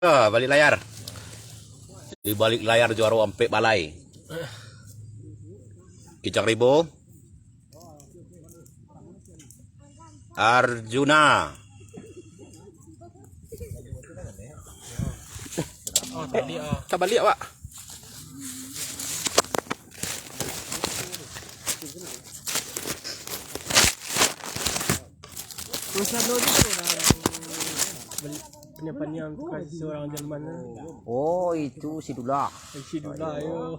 Balik layar. Di balik layar juara Ampek Balai. Kicak Ribo. Arjuna. Oh, tadi Kita balik, Pak. Masyado dito Panya-panya kasih orang Jerman. Oh, itu si Dula. Si Dula ayo.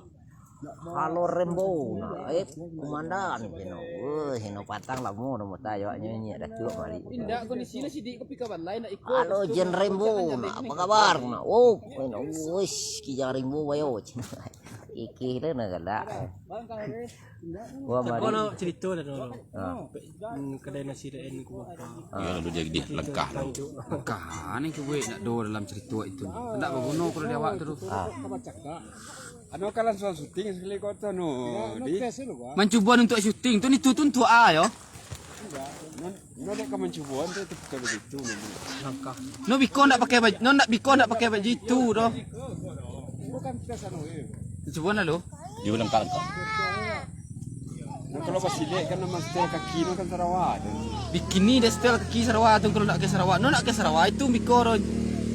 Halo Rembo. Nah, komandan kino. Hino patang lah mo nomor tayo nyanyi ada cuy mari. Indah kondisinya sidik kepikaban lain nak ikut. Halo Jen Rembo. Nah, apa kabar? Nah, oh, hino wis ki Jen Rembo bayo. Iki le na gala. Gua mari. Kono cerita dah dulu. Ah. Kedai nasi DN ku apa. Ya, lu jadi lengkah. Lengkah ni ke buat nak do dalam cerita itu. Nak berguna kalau dia awak terus. Ano kalan soal syuting sekali kota no. Di. Mencuba untuk syuting tu ni tu untuk yo. No dek mencuba tu bukan begitu no. Langkah. No biko nak pakai baju, no nak biko nak pakai baju itu doh. Bukan tes anu Cuba nak lo. Dia lengkah. Nah, kalau pas silik kan nama setel kaki no kan Sarawak. Bikini dah setel kaki Sarawak tu kalau nak ke Sarawak. No nak ke Sarawak itu biko ro.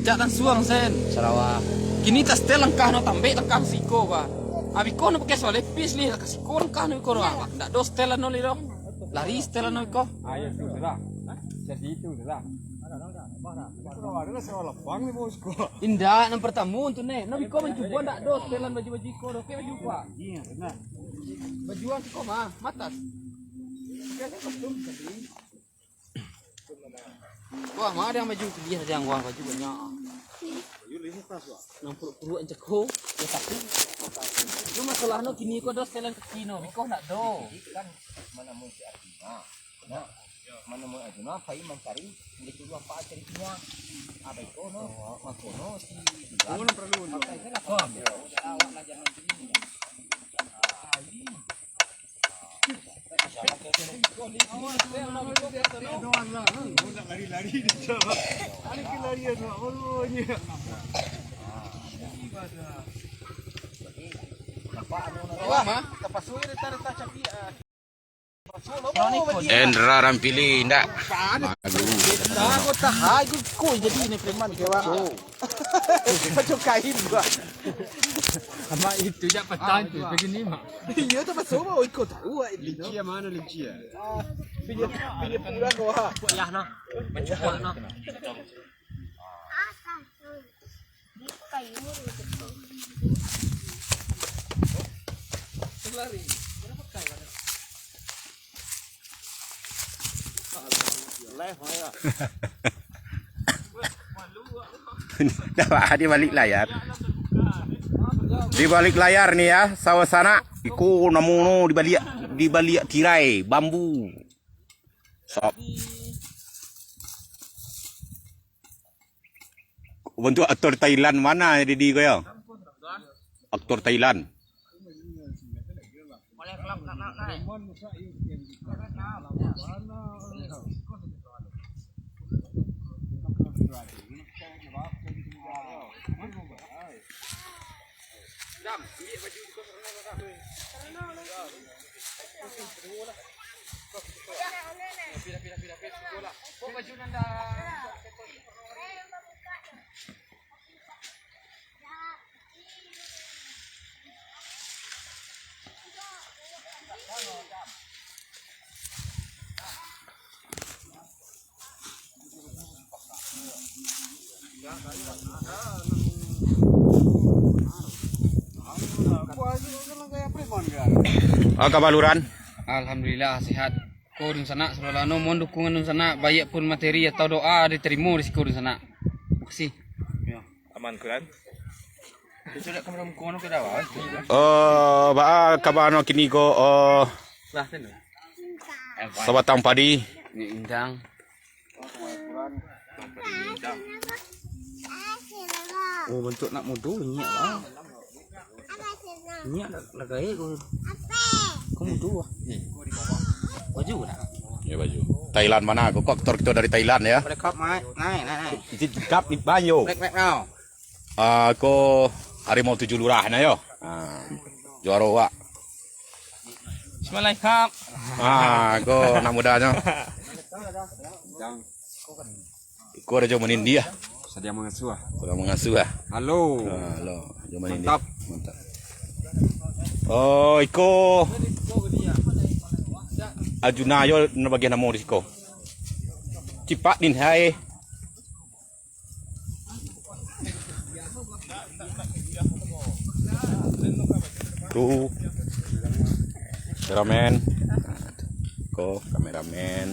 Jangan suang sen. Sarawak. Kini tas setel langkah no tambah langkah siko ba. Abiko no pakai soal lepis ni kasih ko langkah no biko ro. Nak do setelan no li ro. Lari setelan no biko. Ayat tu dah. Jadi itu dah. Sarawak adalah soal lapang ni bosku. Indah yang pertama tu ne. No biko mencuba nak do setelan baju-baju ko do. Ke baju apa? Iya, benar. Bajuan kau mah, matas. Wah, mah ada yang baju dia ada yang gua baju banyak. Nang puru-puru aja kau, ya tapi. Lu masalah no kini kau dos selan kaki no, kau nak do. Kan mana mau si Arjuna. Nah, mana mau Arjuna pai mencari itu apa ceritanya. Apa itu no? Makono si Mana perlu no. awak lah jangan begini. Lari-lari dia. Lari-lari dia. Barunya. Wah, mah, kapasuy reta-reta capi. Endra Rampili ndak. Aku tahan, aku jadi ini preman kewa. Macam kain gua. Ama itu je petang tu begini mak. Iya tu pasal mau ikut tahu. Lincia mana lincia? Pilih pura kau ha. Ya no. Mencuba no. Dah di balik layar. Di balik layar nih ya, sawasana iku namu di balik tirai bambu. Sop. Bentuk aktor Thailand mana di kau ya? Aktor Thailand. Kabaluran. Alhamdulillah sehat. Kau di sana selalu mohon dukungan di sana, baik pun materi atau doa diterima di siku di sana. Terima kasih. Aman kan? Sudah kamu kono ke dawa. Ba kabano kini ko Lah ten. sabatang padi. Ni indang. Oh, bentuk nak mudu nyak lah. Nyak lagai ko. Kau mudu ah. Baju dah. Ya baju. Thailand mana? Kok aktor kita dari Thailand ya? Pada kap mai. Nai. Itu kap di banyo. Rek now. Ko harimau 7 lurah na yo. Juara wa. Assalamualaikum. Ko anak mudanya. Ko ada jauh menindi ya. Sadia mengasuh. Kurang mengasuh ah. Halo. Halo, jauh menindi. Mantap. Mantap. Oh, iko ajunayo na bagian namo risiko. Cipak din hai. Tuh kameramen, kameramen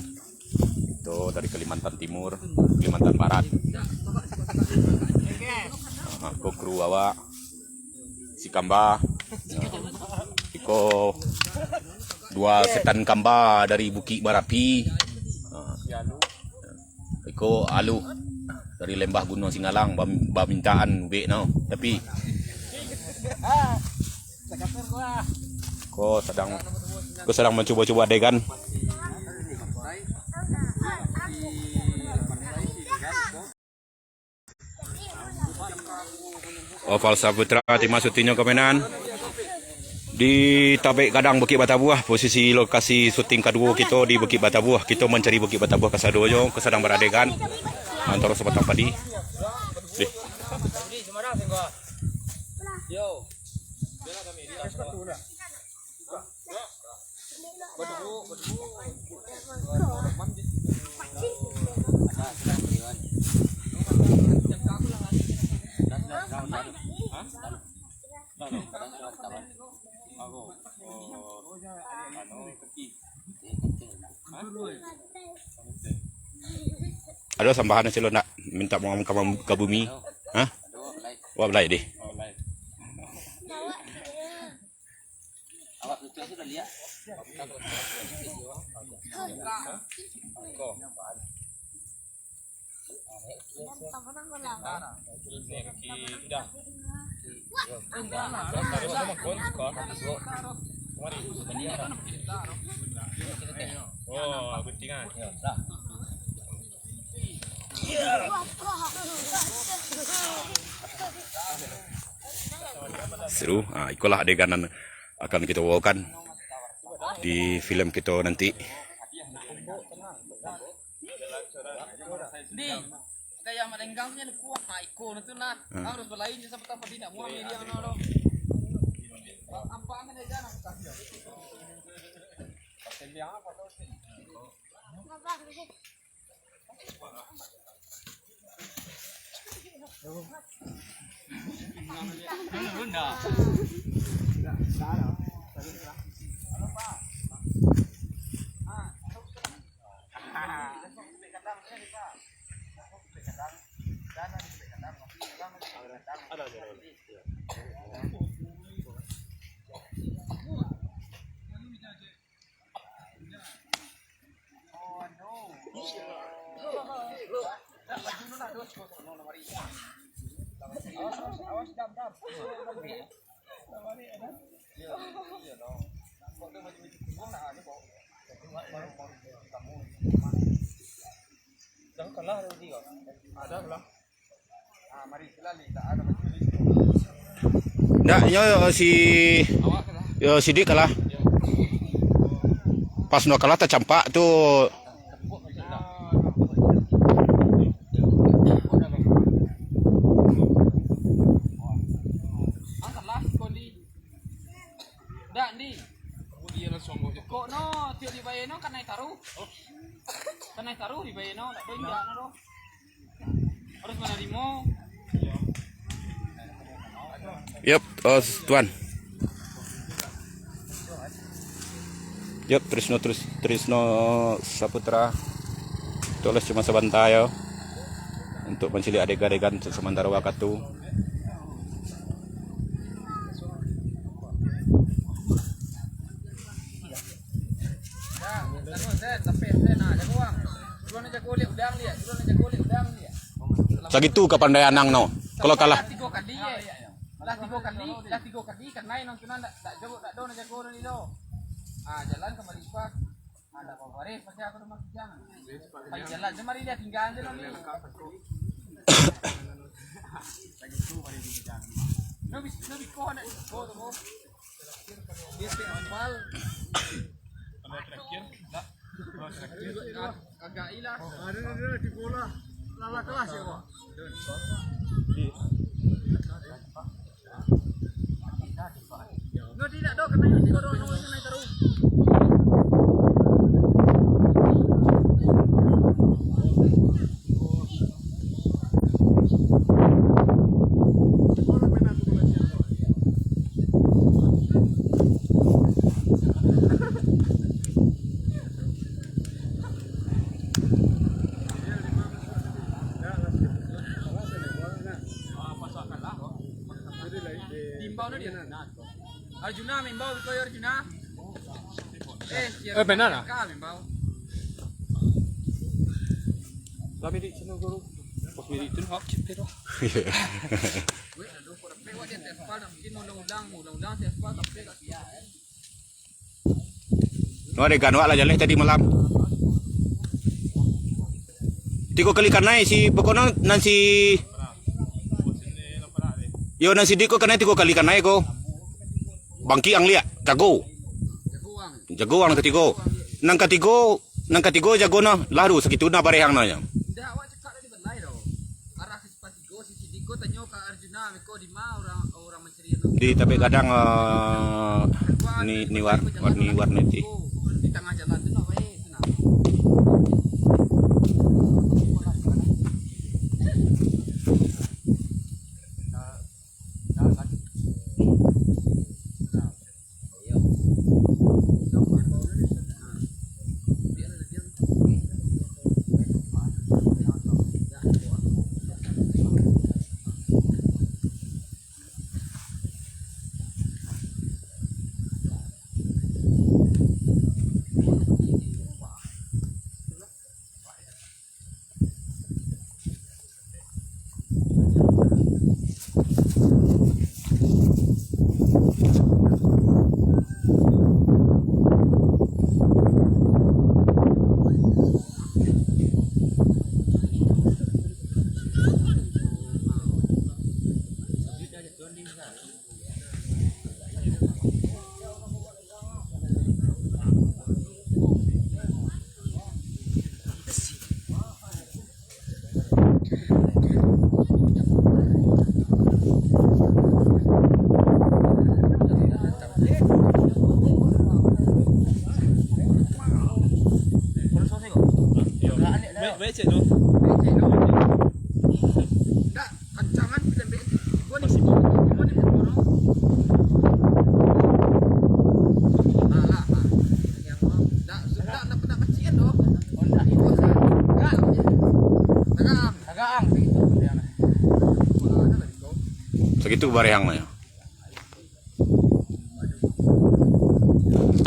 itu dari Kalimantan Timur, Kalimantan Barat. Aku kru awak si Kamba, Iko 2 setan Kamba dari Bukit Barapi, Iko Alu dari Lembah Gunung Singalang, Bamintaan be no, tapi Ko sedang mencoba-coba adegan. Oval Saputra Timah syutingnya kemenan di Tabek Kadang Bukit Batabuah. Posisi lokasi syuting kedua kita di Bukit Batabuah. Kita mencari Bukit Batabuah Kasadoyo, sedang beradegan antara sebatang padi. Ada sambahan sih lo nak minta mau ke bumi, hah? Wah belai deh. Seru, itulah adegan yang akan kita bawakan di film kita nanti. Di kaya malenggangnya kuah iko itu nah harus belain seperti apa tidak mau media no. Apa anda jangan Ndak, yo sidik kalah. Pas no kalah tercampak tuh. Kok no tiap dibayar no kan naik taruh. Kan naik taruh dibayar no, tak doing no. Harus menerima. Yup, tuan. Yup, Trisno Saputra. Tulis cuma sebentar ya untuk mencili adegan-adegan sementara waktu. Segitu kepandaian nang no. Kalau kalah. Lah tiga kali kan naik nontonan tak jago tak do na jago ni do. Jalan ke Malipas. Ada apa bare pakai apa rumah jangan. Jalan semari dia tinggal aja ni. Nabi ko na ko to mo. Yes, ampal. Agak ilah. Ada di bola. Lala kelas ya, Pak. No tidak dong, kena ini dorong naik terus. Timbau na dia. Arjuna mimbau ko Arjuna. benar ah? Ka mimbau. Tapi di sini guru. Pos diri itu hak cip itu. Weh, aduh ko pe wa dia tespal na mungkin undang-undang tespal tapi ka sia. No, ada ganwa lah jalan tadi malam. Tiko kali kanai si pokoknya nanti yo nanti diko kanai tiko kali kanai ko. Bangki ang liya, jago. Jago ang katigo. Nang katigo jago na laru sakitu na parehang na niya. Dah awak cakap tadi belai dah. Arah ke Patigo si Diko tanyo ka Arjuna miko di ma orang mencari itu. Di tapi kadang ni warnet Di tengah jalan tu nak baik tu nak. Becek tu. Tak, kancangan kita ambil. Gua ni gua ni borong. Alah, yang mau. Tak sudah nak pernah kecil doh. Ondah itu kan. Tagang. Segitu barehang na.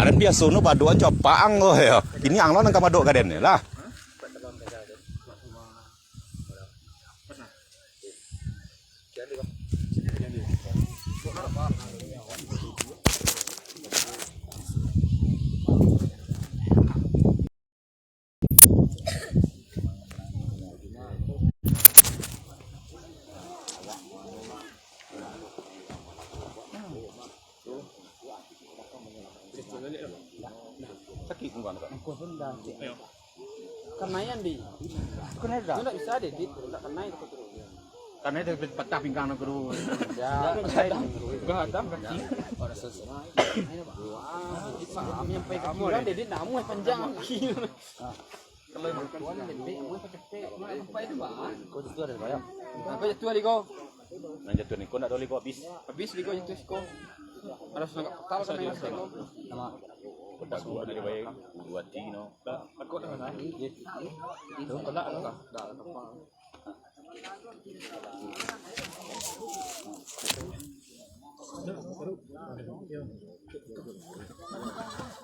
Adan biasa no badoan copaang go ya. Ini anglo nang kamadok kaden lah. Sakit pun kan. Kenaian di. Kena dah. Tak bisa deh, tak kenai tu terus. Karena itu patah pinggang nak guru. Ya, Gak ada kaki. orang selesai. Kami sampai ke bulan jadi namu panjang lagi. Kalau berkuan lebih, mau cepet. Apa itu bang? Kau tu ada bayar. Apa itu hari kau? Nanti tu ni kau nak doli kau habis. Habis di kau itu kau. Harus nak tahu sama yang kau. Nama. Dah gua dari bayar 2 tino. Aku dah nak. Itu kalau dah apa?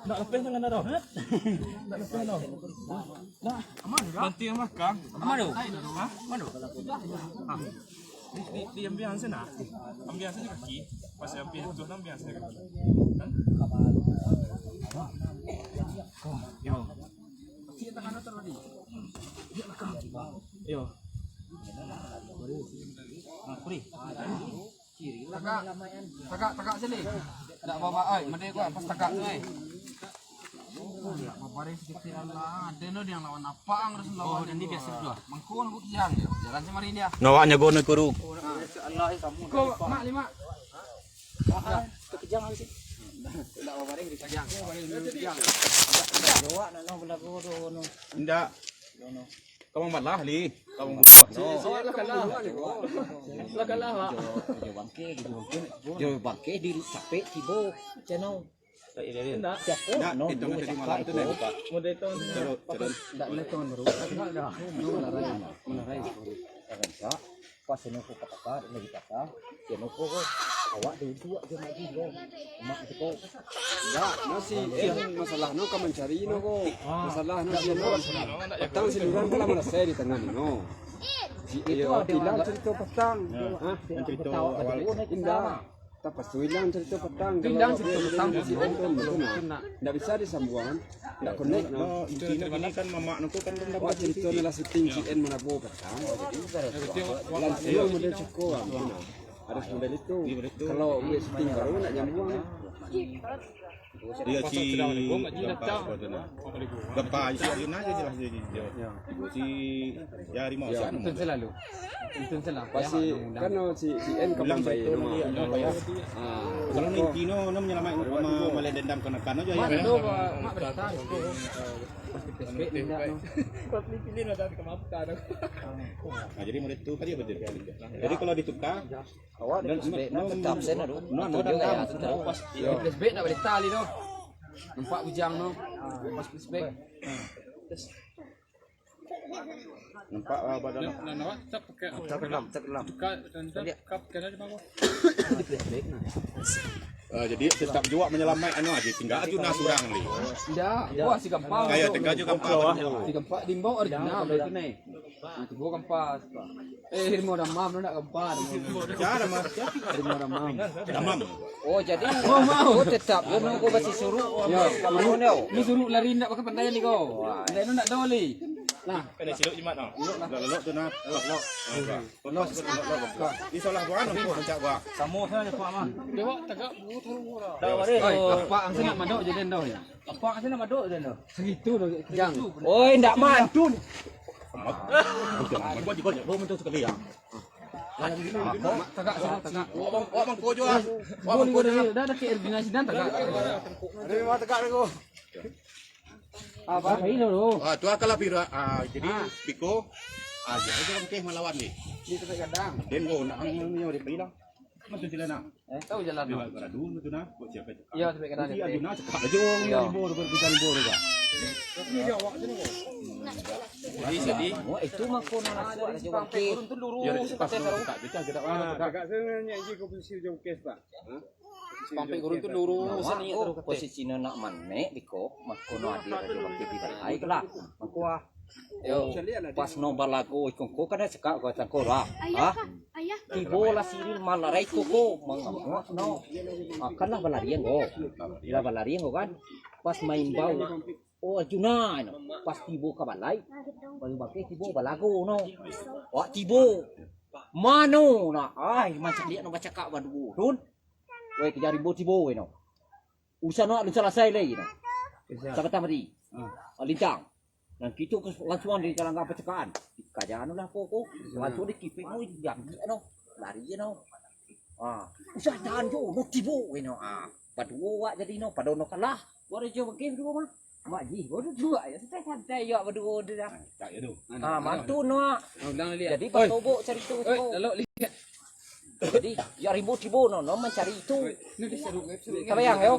Nak lepas jangan ada. Nak lepas dah. Nah, aman ke? Nanti yang makan. Aman tu. Hah? Mana? Di ambil sana. Ambil sana kaki. Pas ambil tu ambil sana kaki. Yo. Kita tangan tu tadi. Yo. Tegak sini. Tak bawa ai, mendek gua pas tegak tu ai. Baparin sikit Allah. Ada no dia lawan apa harus lawan ini biasa dua. Mangkon aku kijang dia. Jalan semari dia. Nawaknya gono kuru. Kau mak lima. Kejang habis. Tak baparin di kijang. Bawa nak no belagu no. Ndak. Kamu malah li. Kamu no. Yo bangke di capek tibo channel. Ndak no Itu tadi malam itu nih buka. ndak leton baru. Menarai. Jangan pas senoko kata lagi kata senoko ko awak dua je lagi go. Mak itu Enggak, masih masalah no ka mencari no ko. Masalah no dia no. Petang siluran kala mana saya di tengah no. Si itu bilang cerita petang. Hah? Cerita awal. Indah. Tapas hilang cerita petang. Bilang cerita petang si Anton betul nah. Enggak bisa disambungan. Enggak connect no. Intinya ini kan mamak nuku kan Dapat cerita nila syuting si En mana bo petang. Langsung model cukup. Harus model itu. Kalau gue syuting baru nak nyambung. dia si gempa si Yuna aja jelas dia. Si ya rimau si anu. Selalu. Itu selalu. Pasti kan si En Bilang kapan bayi saya kalau ni Tino nam menyelamat sama malai dendam kenakan aja ya. Mak berita itu. Nah, jadi murid itu tadi betul. Jadi kalau ditukar awak dan tetap sana do. no dendam. Flashback nak balik tali tu. Nampak bujang tu. Pas flashback. Nampak badan. Jadi tetap juga menyelamat anu aja tinggal aja nasurang ni. Tidak, wah si gampang. Kayak tengah juga gampang. Si gampang dimbau original dari tu ni. Itu gua gampang. Mau damam nak gampang. Cara mas. Mau damam. Damam. Oh jadi mau tetap yo no ko basi suruh. Ya, Kamu ni. ni suruh lari nak pakai pantai ni kau. Pantai tu nak doli. Nah, Kena siluk jimat no. Lok tu nak. Lok. Di salah gua anu pencak gua. Samo sana ni Pak mah. dewa tegak butuh murah. Dah mari. Apa ang nak madok je den dah ya. Apa ang nak madok je dah. Segitu dah kejang. Oi ndak mantun. Gua juga belum tentu sekali ya. Tegak sana tegak. Wah bang kojo ah. Wah bang Kau dah ke ordinasi dan tegak. Ada memang tegak aku. Apa ini lo? Ah tu akalah pira. Jadi Piko jadi kan ke melawan ni. Di tegak kadang. Den go nak ni orang bilang. Macam sila nak. Tahu jalan. Pada dulu tu nak buat siapa tu. Ya, tegak kadang. Dia nak cakap aja orang libur kita libur juga. Jadi Oh itu mah ko na suara je bangke. Turun tu lurus. ya pas tak kita tidak Tegak sebenarnya ini komposisi jauh kes pak. Sampai gurun tu lurus ni Oh posisi na nak manek biko mako no adir aja bangke di balai kala. Mako yo pas no balago ikon ko kana cakap ko ta ko ra. Ah Ayah, tibo la siril malarai ko mangamot no. Kana balarian go. Ila balarian go kan. Pas main bau. Oh Juna no. Pas tibo ka balai. Baru bangke tibo balago no. Wah tibo. Mano na ai macam dia no baca kak badu. Run. Wei kejar ribu tibo we no. Urusan no selesai lagi no. Sakata mati. Lincang. Dan kita langsung di kalangan percakapan. Kajaan lah koko. Langsung di kipik no jam no. Lari no. Usah tahan jo no tibo we no. Padu wa jadi no padu no kalah. Baru jo game tu mah. Mak ji, baru dua ya. Santai yo badu dah. tak ya tu. Mantu no. Jadi pas tobok cari tu. Lalu lihat. Jadi ya ribu tibo no mencari itu. Ni diseruk. Kabayang yo.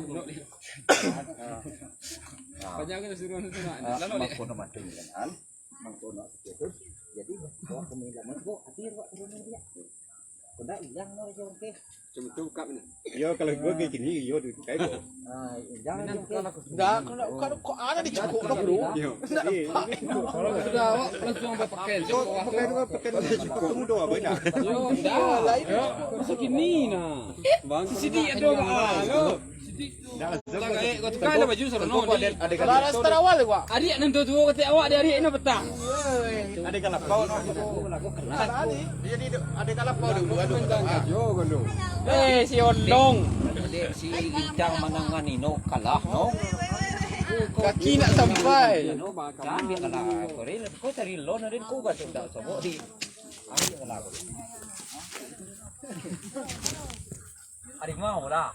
Banyak kan suruh Mangkono mantu kan. Mangkono itu. Jadi kalau pemilik mangko hadir kok dia. Sudah hilang no jongke. Cuma tu kap ni. Yo kalau gua kayak gini yo tu kayak gua. Jangan jongke. Dah, kau ada di cukup nak bro. Kalau sudah awak langsung pakai. Pakai tu pakai cukup mudah apa dah. Yo, dah lah itu. Masuk kini nah. Bang Sini ada lo. Kau lah baju serono. Balas terawal gua. Adik nanti tu kata awak dia adik nak petang. Ada kalapau no. Jadi ada kalapau dulu aduh. Yo gono. Si Ondong. Dek si Lidang manangan no kalah no. Kaki nak sampai. No, kan dia kalah. Kau cari loan ada kau gak sudah sobok di. Dia kalah. Adik mau lah.